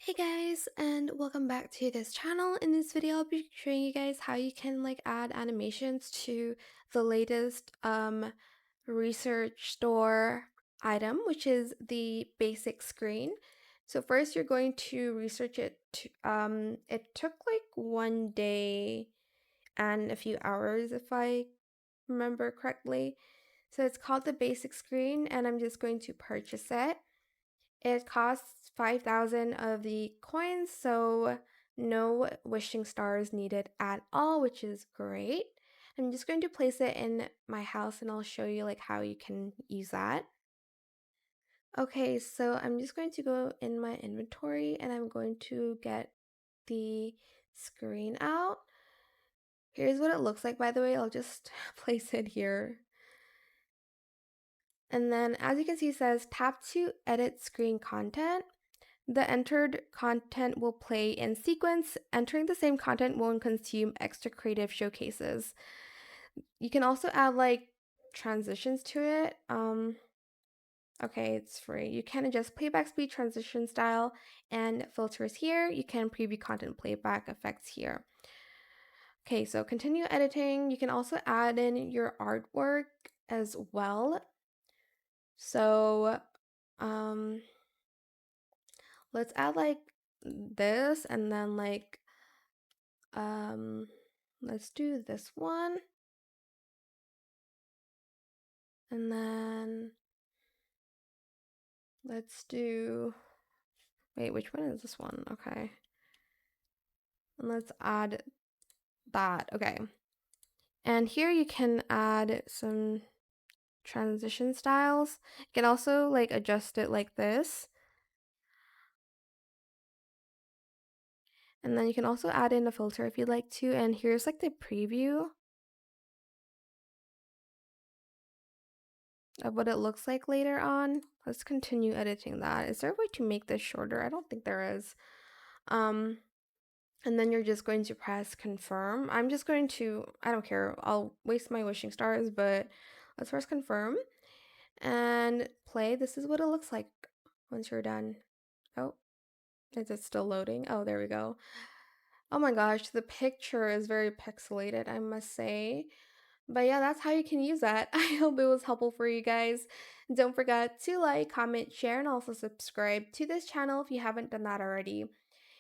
Hey guys, and welcome back to this channel. In this video, I'll be showing you guys how you can add animations to the latest research store item, which is the basic screen. So first you're going to research it. It took like 1 day and a few hours if I remember correctly. So it's called the basic screen and I'm just going to purchase it. It costs 5,000 of the coins, so no wishing stars needed at all, which is great. I'm just going to place it in my house and I'll show you how you can use that. Okay, so I'm just going to go in my inventory and I'm going to get the screen out. Here's what it looks like, by the way. I'll just place it here. And then as you can see, it says tap to edit screen content. The entered content will play in sequence. Entering the same content won't consume extra creative showcases. You can also add transitions to it. Okay, it's free. You can adjust playback speed, transition style, and filters here. You can preview content playback effects here. Okay, so continue editing. You can also add in your artwork as well. So, let's add this and then let's do this one. And then let's do, wait, which one is this one? Okay. And let's add that. Okay. And here you can add some transition styles. You can also adjust it like this. And then you can also add in a filter if you'd like to. And here's the preview of what it looks like later on. Let's continue editing that. Is there a way to make this shorter? I don't think there is. And then you're just going to press confirm. I'm just going to, I don't care, I'll waste my wishing stars, but let's press confirm and play. This is what it looks like once you're done. Oh, is it still loading? Oh, there we go. Oh my gosh, the picture is very pixelated, I must say. But yeah, that's how you can use that. I hope it was helpful for you guys. Don't forget to like, comment, share, and also subscribe to this channel if you haven't done that already.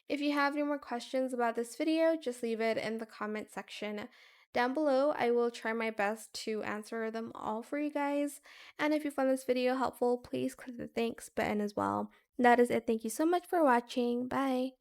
If you have any more questions about this video, just leave it in the comment section down below. I will try my best to answer them all for you guys. And if you found this video helpful, please click the thanks button as well. That is it. Thank you so much for watching. Bye.